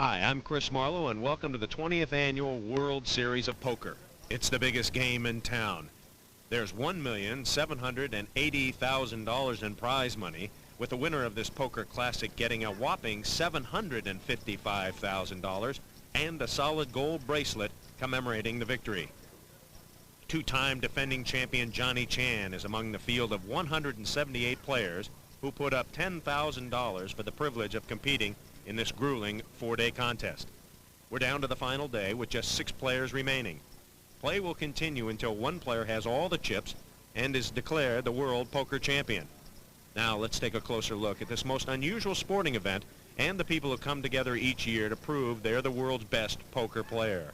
Hi, I'm Chris Marlowe, and welcome to the 20th Annual World Series of Poker. It's the biggest game in town. There's $1,780,000 in prize money, with the winner of this poker classic getting a whopping $755,000 and a solid gold bracelet commemorating the victory. Two-time defending champion Johnny Chan is among the field of 178 players who put up $10,000 for the privilege of competing in this grueling four-day contest. We're down to the final day with just 6 players remaining. Play will continue until one player has all the chips and is declared the world poker champion. Now let's take a closer look at this most unusual sporting event and the people who come together each year to prove they're the world's best poker player.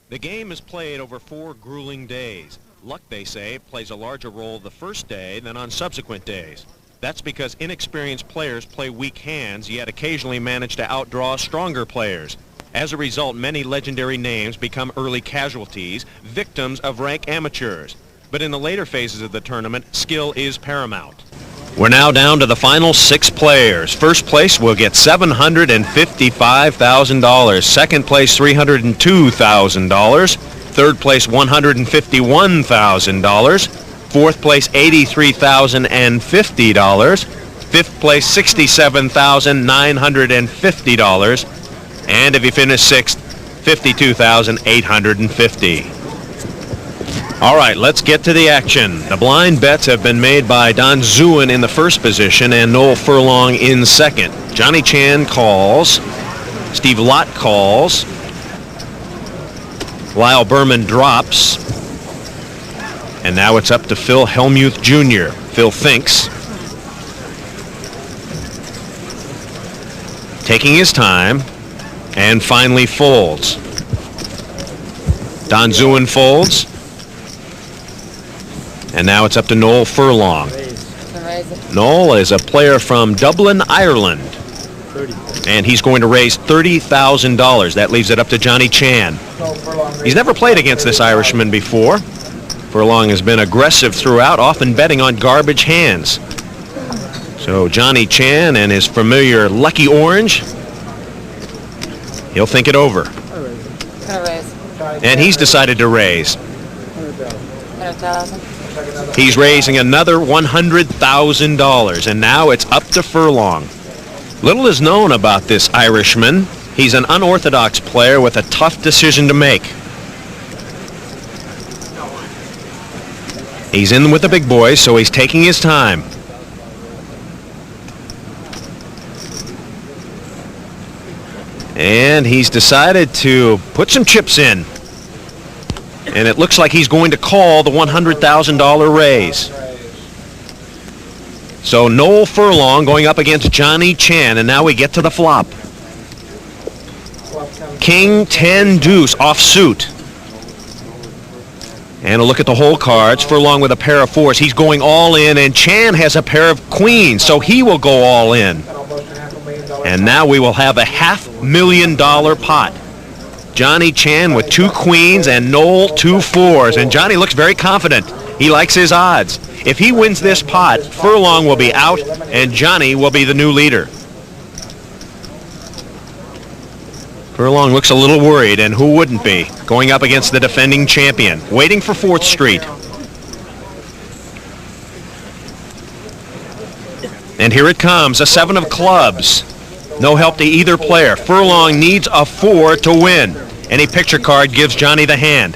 The game is played over 4 grueling days. Luck, they say, plays a larger role the first day than on subsequent days. That's because inexperienced players play weak hands, yet occasionally manage to outdraw stronger players. As a result, many legendary names become early casualties, victims of rank amateurs. But in the later phases of the tournament, skill is paramount. We're now down to the final 6 players. First place will get $755,000. Second place, $302,000. Third place, $151,000. Fourth place, $83,050. Fifth place, $67,950. And if you finish 6th, $52,850. All right, let's get to the action. The blind bets have been made by Don Zuin in the first position and Noel Furlong in second. Johnny Chan calls. Steve Lott calls. Lyle Berman drops. And now it's up to Phil Helmuth Jr. Phil thinks. Taking his time. And finally folds. Don Zuin folds. And now it's up to Noel Furlong. Noel is a player from Dublin, Ireland. And he's going to raise $30,000. That leaves it up to Johnny Chan. He's never played against this Irishman before. Furlong has been aggressive throughout, often betting on garbage hands. So Johnny Chan and his familiar Lucky Orange, he'll think it over. And he's decided to raise. 100,000. He's raising another $100,000, and now it's up to Furlong. Little is known about this Irishman. He's an unorthodox player with a tough decision to make. He's in with the big boys, so he's taking his time. And he's decided to put some chips in. And it looks like he's going to call the $100,000 raise. So Noel Furlong going up against Johnny Chan, and now we get to the flop. King 10 deuce offsuit. And a look at the hole cards. Furlong with a pair of 4s. He's going all in, and Chan has a pair of queens, so he will go all in. And now we will have a $500,000 pot. Johnny Chan with 2 queens and Noel 2 4s. And Johnny looks very confident. He likes his odds. If he wins this pot, Furlong will be out, and Johnny will be the new leader. Furlong looks a little worried, and who wouldn't be, going up against the defending champion, waiting for 4th Street. And here it comes, a 7 of clubs. No help to either player. Furlong needs a 4 to win. Any picture card gives Johnny the hand.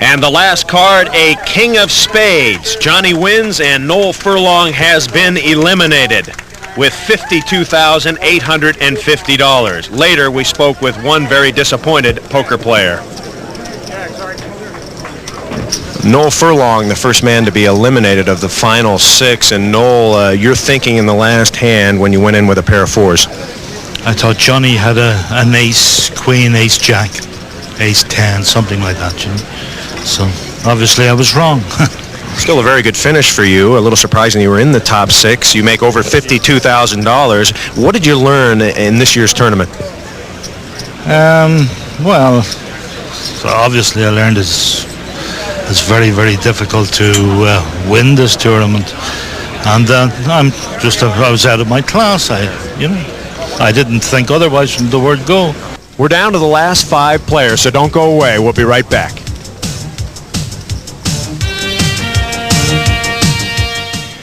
And the last card, a king of spades. Johnny wins, and Noel Furlong has been eliminated with $52,850. Later, we spoke with one very disappointed poker player. Noel Furlong, the first man to be eliminated of the final 6. And Noel, you're thinking in the last hand when you went in with a pair of 4s. I thought Johnny had an ace, queen, ace, jack, ace 10, something like that, you know. So obviously I was wrong. Still a very good finish for you. A little surprising you were in the top 6. You make over $52,000. What did you learn in this year's tournament? Well, so obviously I learned it's very, very difficult to win this tournament. And I was out of my class. I didn't think otherwise from the word go. We're down to the last 5 players, so don't go away. We'll be right back.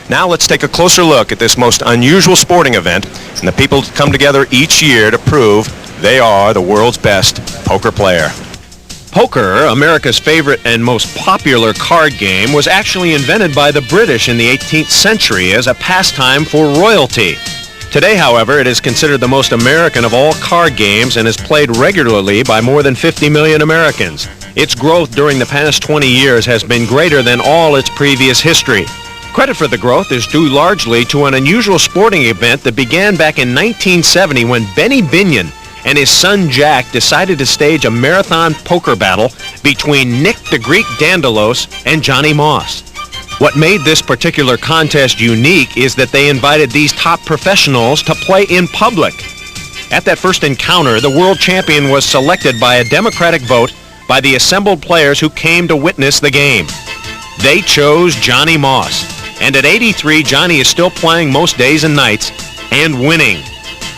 Now let's take a closer look at this most unusual sporting event and the people that come together each year to prove they are the world's best poker player. Poker, America's favorite and most popular card game, was actually invented by the British in the 18th century as a pastime for royalty. Today, however, it is considered the most American of all card games and is played regularly by more than 50 million Americans. Its growth during the past 20 years has been greater than all its previous history. Credit for the growth is due largely to an unusual sporting event that began back in 1970 when Benny Binion and his son Jack decided to stage a marathon poker battle between Nick the Greek Dandalos and Johnny Moss. What made this particular contest unique is that they invited these top professionals to play in public. At that first encounter, the world champion was selected by a democratic vote by the assembled players who came to witness the game. They chose Johnny Moss, and at 83, Johnny is still playing most days and nights and winning.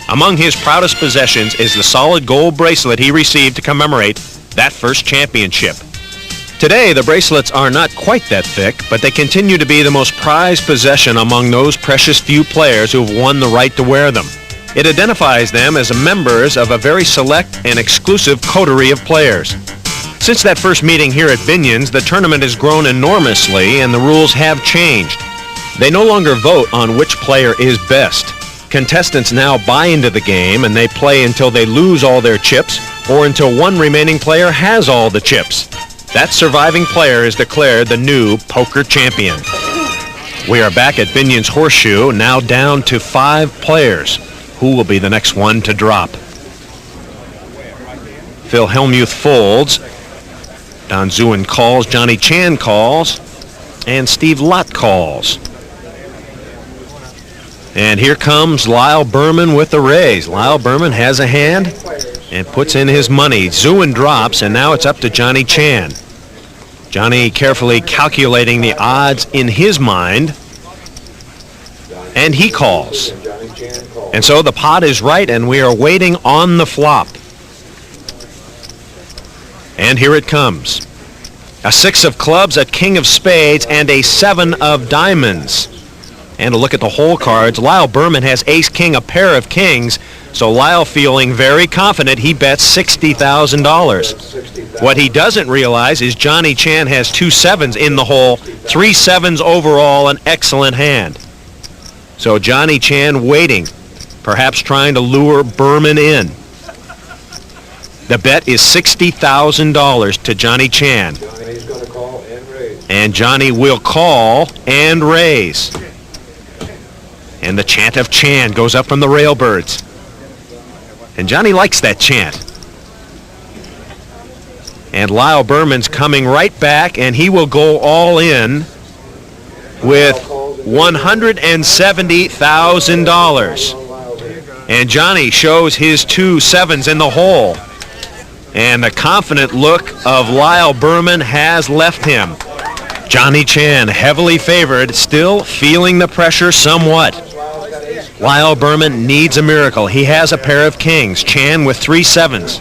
Among his proudest possessions is the solid gold bracelet he received to commemorate that first championship. Today, the bracelets are not quite that thick, but they continue to be the most prized possession among those precious few players who have won the right to wear them. It identifies them as members of a very select and exclusive coterie of players. Since that first meeting here at Binion's, the tournament has grown enormously and the rules have changed. They no longer vote on which player is best. Contestants now buy into the game and they play until they lose all their chips or until one remaining player has all the chips. That surviving player is declared the new poker champion. We are back at Binion's Horseshoe, now down to 5 players. Who will be the next one to drop? Phil Helmuth folds. Don Zuen calls. Johnny Chan calls. And Steve Lott calls. And here comes Lyle Berman with the raise. Lyle Berman has a hand and puts in his money. Zuen drops, and now it's up to Johnny Chan. Johnny carefully calculating the odds in his mind, and he calls. And so the pot is right, and we are waiting on the flop. And here it comes. A 6 of clubs, a king of spades, and a 7 of diamonds. And a look at the hole cards. Lyle Berman has ace-king, a pair of kings. So Lyle, feeling very confident, he bets $60,000. What he doesn't realize is Johnny Chan has 2 7s in the hole, 3 7s overall, an excellent hand. So Johnny Chan waiting, perhaps trying to lure Berman in. The bet is $60,000 to Johnny Chan. Johnny's going to call and raise. And Johnny will call and raise. And the chant of Chan goes up from the Railbirds. And Johnny likes that chant. And Lyle Berman's coming right back, and he will go all in with $170,000. And Johnny shows his 2 7s in the hole. And the confident look of Lyle Berman has left him. Johnny Chan, heavily favored, still feeling the pressure somewhat. Lyle Berman needs a miracle. He has a pair of kings. Chan with 3 7s.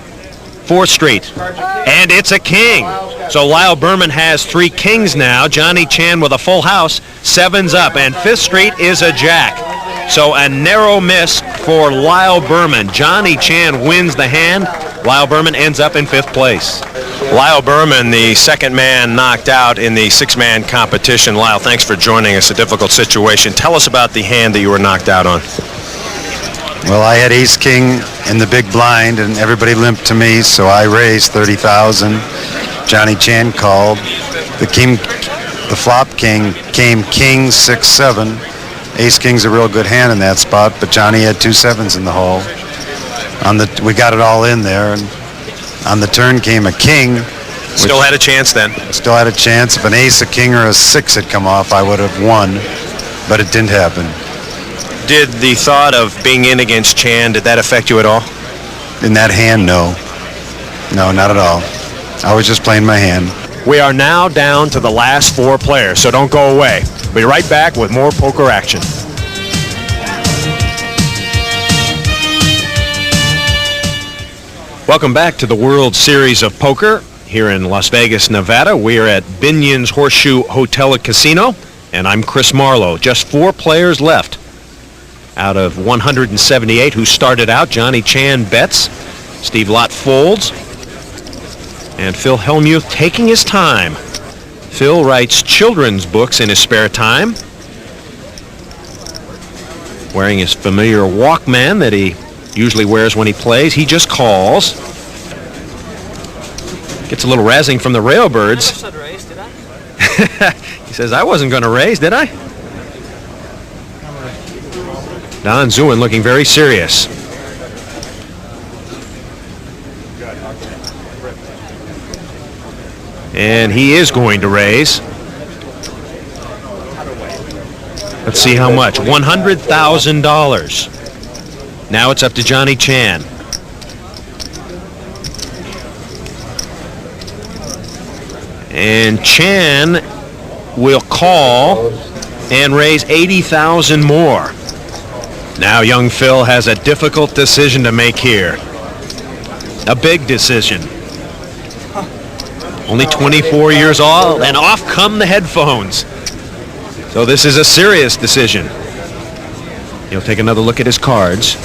4th Street. And it's a king. So Lyle Berman has 3 kings now. Johnny Chan with a full house. 7s up. And 5th Street is a jack. So a narrow miss for Lyle Berman. Johnny Chan wins the hand. Lyle Berman ends up in 5th place. Lyle Berman, the second man knocked out in the 6-man competition. Lyle, thanks for joining us. A difficult situation. Tell us about the hand that you were knocked out on. Well, I had ace-king in the big blind, and everybody limped to me, so I raised $30,000. Johnny Chan called. The flop king came king 6-7. Ace-king's a real good hand in that spot, but Johnny had 2 7s in the hole. We got it all in there, and on the turn came a king. Still had a chance then. Still had a chance. If an ace, a king, or a 6 had come off, I would have won, but it didn't happen. Did the thought of being in against Chan, did that affect you at all? In that hand, no. No, not at all. I was just playing my hand. We are now down to the last 4 players, so don't go away. We'll be right back with more poker action. Welcome back to the World Series of Poker here in Las Vegas, Nevada. We are at Binion's Horseshoe Hotel and Casino, and I'm Chris Marlowe. Just 4 players left out of 178 who started out. Johnny Chan bets, Steve Lott folds, and Phil Helmuth taking his time. Phil writes children's books in his spare time, wearing his familiar Walkman that he usually wears when he plays. He just calls. Gets a little razzing from the Railbirds. I never said raise, did I? He says, I wasn't going to raise, did I? Don Zuin looking very serious. And he is going to raise. Let's see how much. $100,000. Now it's up to Johnny Chan. And Chan will call and raise $80,000 more. Now young Phil has a difficult decision to make here. A big decision. Only 24 years old, and off come the headphones. So this is a serious decision. He'll take another look at his cards.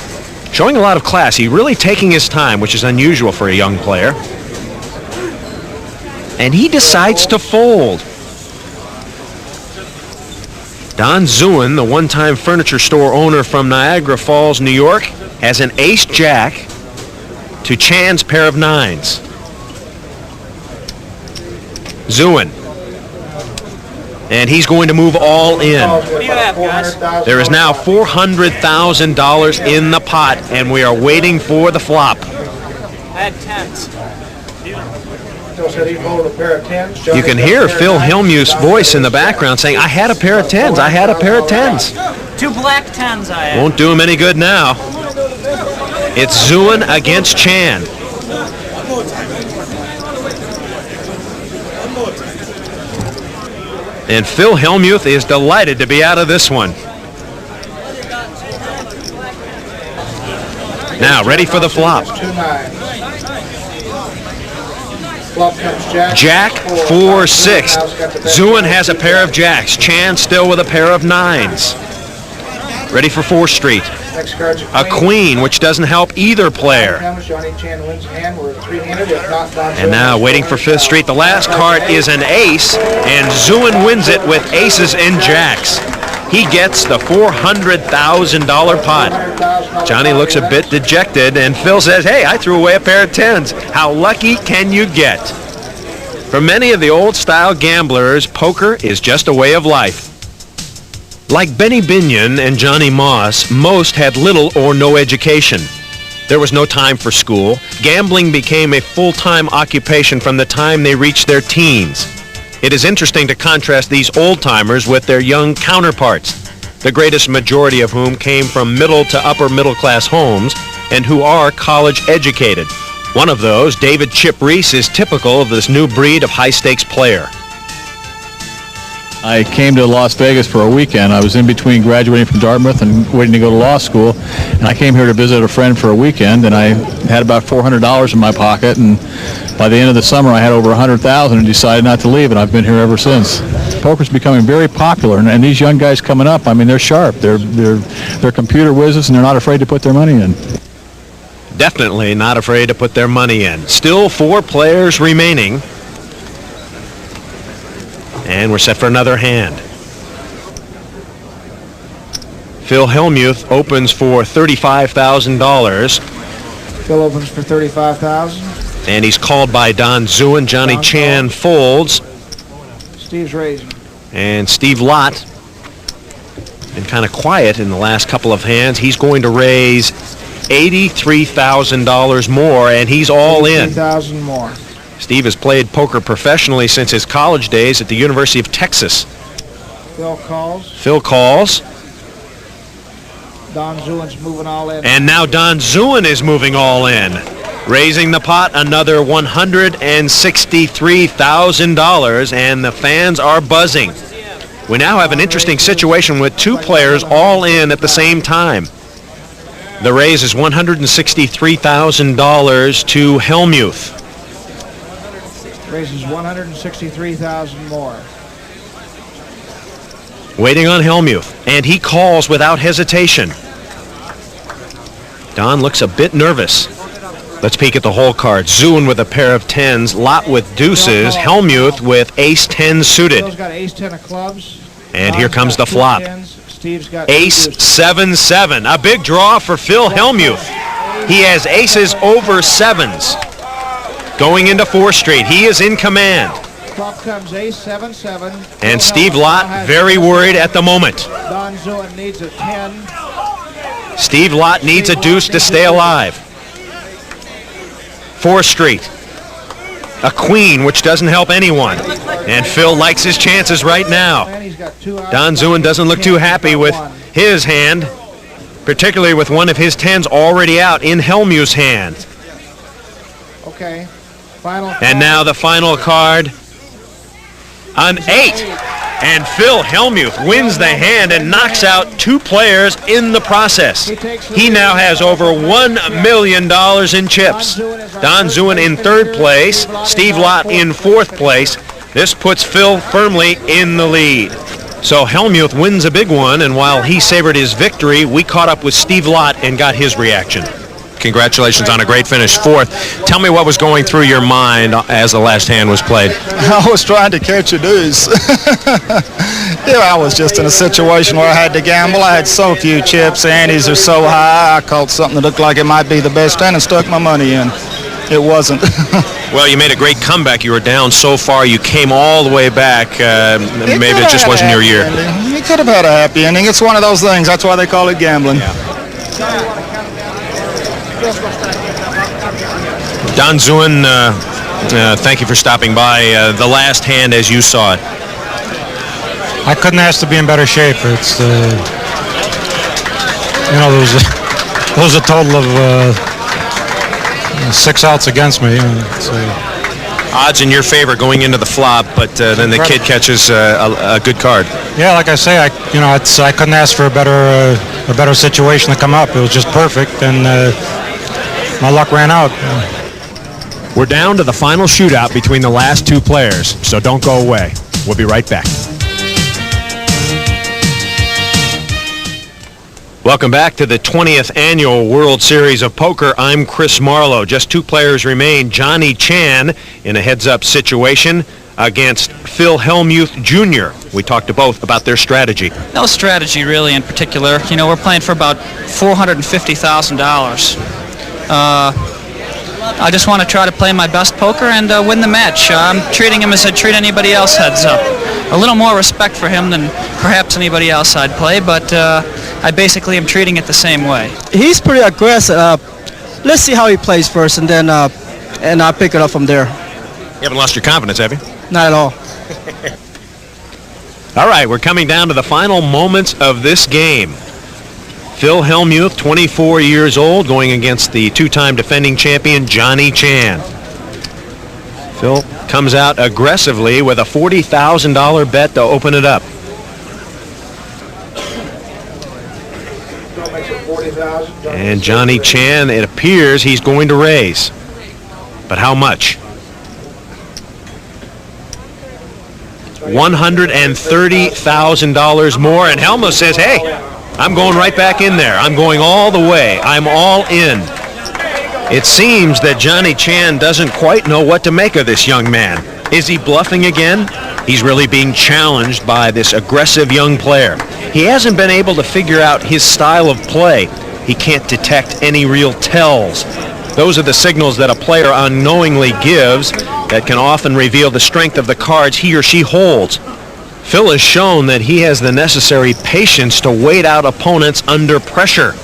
Showing a lot of class. He's really taking his time, which is unusual for a young player. And he decides to fold. Don Zuin, the one-time furniture store owner from Niagara Falls, New York, has an ace-jack to Chan's pair of 9s. Zuin. And he's going to move all in. What do you have, guys? There is now $400,000 in the pot, and we are waiting for the flop. I had 10s. Phil said he folded a pair of 10s. You can hear Phil Helmuth's voice in the background saying, I had a pair of 10s. I had a pair of 10s. 2 black 10s I had. Won't do him any good now. It's Zuin against Chan. And Phil Helmuth is delighted to be out of this one. Now, ready for the flop. 2 9s. Flop comes Jack. Jack 4 6. Zuin has a pair of jacks. Chan still with a pair of 9s. Ready for 4th Street. Next card's A queen, which doesn't help either player. Johnny Chan wins hand. We're 3-handed. If not, Don And now waiting for 5th Street. The last card is an ace, and Zuin wins it with aces and jacks. He gets the $400,000 pot. Johnny looks a bit dejected, and Phil says, hey, I threw away a pair of 10s. How lucky can you get? For many of the old-style gamblers, poker is just a way of life. Like Benny Binion and Johnny Moss, most had little or no education. There was no time for school. Gambling became a full-time occupation from the time they reached their teens. It is interesting to contrast these old-timers with their young counterparts, the greatest majority of whom came from middle to upper middle-class homes and who are college-educated. One of those, David Chip Reese, is typical of this new breed of high-stakes player. I came to Las Vegas for a weekend. I was in between graduating from Dartmouth and waiting to go to law school, and I came here to visit a friend for a weekend, and I had about $400 in my pocket, and by the end of the summer I had over $100,000 and decided not to leave, and I've been here ever since. Poker's becoming very popular, and these young guys coming up, I mean, they're sharp. They're computer whizzes, and they're not afraid to put their money in. Definitely not afraid to put their money in. Still 4 players remaining. And we're set for another hand. Phil Helmuth opens for $35,000. Phil opens for $35,000. And he's called by Don Zuin. Johnny Chan folds. Steve's raising. And Steve Lott been kind of quiet in the last couple of hands. He's going to raise $83,000 more, and he's all in. $83,000 more. Steve has played poker professionally since his college days at the University of Texas. Phil calls. Phil calls. Don Zuin's moving all in. And now Don Zuin is moving all in, raising the pot another $163,000, and the fans are buzzing. We now have an interesting situation with 2 players all in at the same time. The raise is $163,000 to Helmuth. Raises 163,000 more. Waiting on Helmuth, and he calls without hesitation. Don looks a bit nervous. Let's peek at the hole cards. Zune with a pair of 10s, Lot with deuces, Helmuth with ace-10 suited. Phil's got ace-10 of clubs. And here comes the flop. Steve's got ace-7-7, a big draw for Phil Helmuth. He has aces over sevens. Going into 4th Street, he is in command. Flop comes ace-7-7. And Steve Lott very worried at the moment. Don Zune needs a 10. Steve Lott needs a deuce to stay alive. 4th Street. A queen, which doesn't help anyone. And Phil likes his chances right now. Don Zune doesn't look too happy with his hand, particularly with one of his 10s already out in Helmuth's hand. Okay. Final card. And now the final card, an 8. And Phil Helmuth wins the hand and knocks out 2 players in the process. He now has over $1 million in chips. Don Zune in 3rd place, Steve Lott in 4th place. This puts Phil firmly in the lead. So Helmuth wins a big one, and while he savored his victory, we caught up with Steve Lott and got his reaction. Congratulations on a great finish, 4th. Tell me what was going through your mind as the last hand was played. I was trying to catch a deuce. Yeah, I was just in a situation where I had to gamble. I had so few chips. The antes are so high. I caught something that looked like it might be the best hand and stuck my money in. It wasn't. Well, you made a great comeback. You were down so far. You came all the way back. Maybe it just wasn't your year. It could have had a happy ending. It's one of those things. That's why they call it gambling. Yeah. Don Zune, thank you for stopping by. The last hand as you saw it. I couldn't ask to be in better shape. It's, there was a total of 6 outs against me. Odds in your favor going into the flop, but then the kid catches a good card. Yeah, like I say, I couldn't ask for a better situation to come up. It was just perfect, and my luck ran out. We're down to the final shootout between the last 2 players, so don't go away. We'll be right back. Welcome back to the 20th Annual World Series of Poker. I'm Chris Marlowe. Just 2 players remain. Johnny Chan in a heads-up situation against Phil Helmuth Jr. We talked to both about their strategy. No strategy really in particular. You know, we're playing for about $450,000. I just want to try to play my best poker and win the match. I'm treating him as I'd treat anybody else heads up. A little more respect for him than perhaps anybody else I'd play, but I basically am treating it the same way. He's pretty aggressive. Let's see how he plays first, and then I'll pick it up from there. You haven't lost your confidence, have you? Not at all. All right, we're coming down to the final moments of this game. Phil Helmuth, 24 years old, going against the 2-time defending champion, Johnny Chan. Phil comes out aggressively with a $40,000 bet to open it up. And Johnny Chan, it appears he's going to raise. But how much? $130,000 more, and Helmuth says, hey, I'm going right back in there. I'm going all the way. I'm all in. It seems that Johnny Chan doesn't quite know what to make of this young man. Is he bluffing again? He's really being challenged by this aggressive young player. He hasn't been able to figure out his style of play. He can't detect any real tells. Those are the signals that a player unknowingly gives that can often reveal the strength of the cards he or she holds. Phil has shown that he has the necessary patience to wait out opponents under pressure.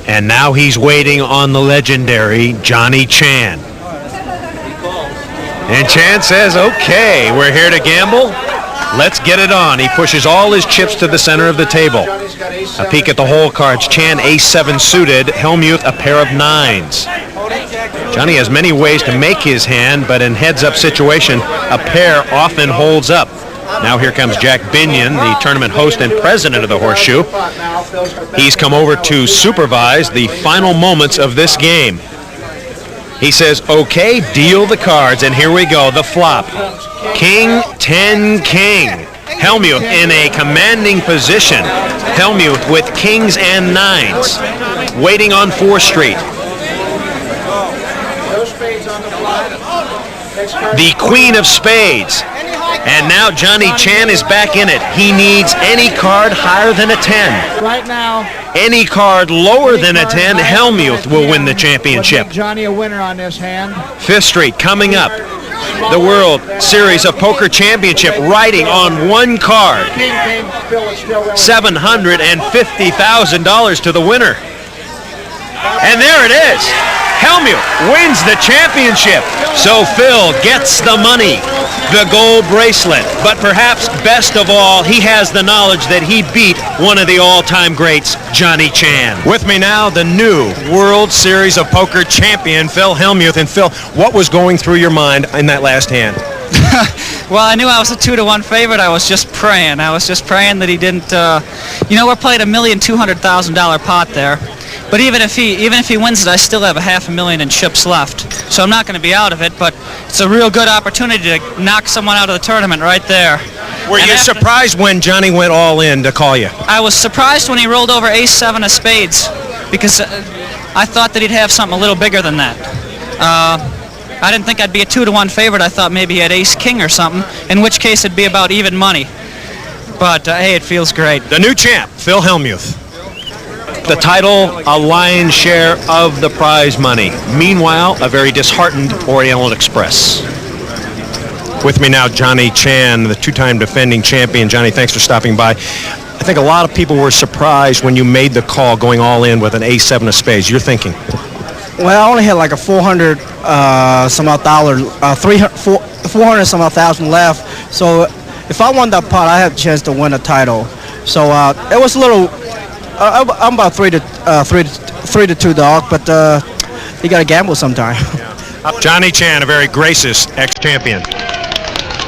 And now he's waiting on the legendary Johnny Chan. And Chan says, okay, we're here to gamble. Let's get it on. He pushes all his chips to the center of the table. A peek at the hole cards. Chan ace-7 suited, Helmuth a pair of 9s. Johnny has many ways to make his hand, but in heads-up situation, a pair often holds up. Now here comes Jack Binion, the tournament host and president of the Horseshoe. He's come over to supervise the final moments of this game. He says, okay, deal the cards, and here we go, the flop. King, 10, king. Helmuth in a commanding position. Helmuth with kings and nines, waiting on 4th Street. The queen of spades. And now Johnny Chan is back in it. He needs any card higher than a 10. Right now. Any card lower than a 10, Helmuth will win the championship. Johnny a winner on this hand. 5th Street coming up. The World Series of Poker Championship riding on one card. $750,000 to the winner. And there it is. Helmuth wins the championship. So Phil gets the money, the gold bracelet, but perhaps best of all, he has the knowledge that he beat one of the all-time greats, Johnny Chan. With me now, the new World Series of Poker champion, Phil Helmuth. And Phil, what was going through your mind in that last hand? Well, I knew I was a 2-to-1 favorite. I was just praying. That he didn't. We're playing a $1,200,000 pot there. But even if he wins it, I still have $500,000 in chips left. So I'm not going to be out of it. But it's a real good opportunity to knock someone out of the tournament right there. Were you surprised when Johnny went all in to call you? I was surprised when he rolled over ace-7 of spades, because I thought that he'd have something a little bigger than that. I didn't think I'd be a 2-to-1 favorite. I thought maybe he had ace-king or something, in which case it'd be about even money. But, hey, it feels great. The new champ, Phil Helmuth. The title, a lion's share of the prize money. Meanwhile, a very disheartened Oriental Express. With me now, Johnny Chan, the 2-time defending champion. Johnny, thanks for stopping by. I think a lot of people were surprised when you made the call going all in with an ace-7 of spades. You're thinking? Well, I only had like a 400 some odd thousand left. So if I won that pot, I had a chance to win a title. So it was a little. I'm about 3 to 2 dog, but you got to gamble sometime. Johnny Chan, a very gracious ex-champion.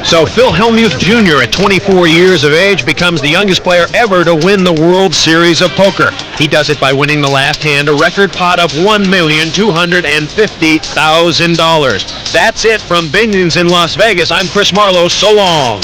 So Phil Helmuth Jr. at 24 years of age becomes the youngest player ever to win the World Series of Poker. He does it by winning the last hand, a record pot of $1,250,000. That's it from Binion's in Las Vegas. I'm Chris Marlowe. So long.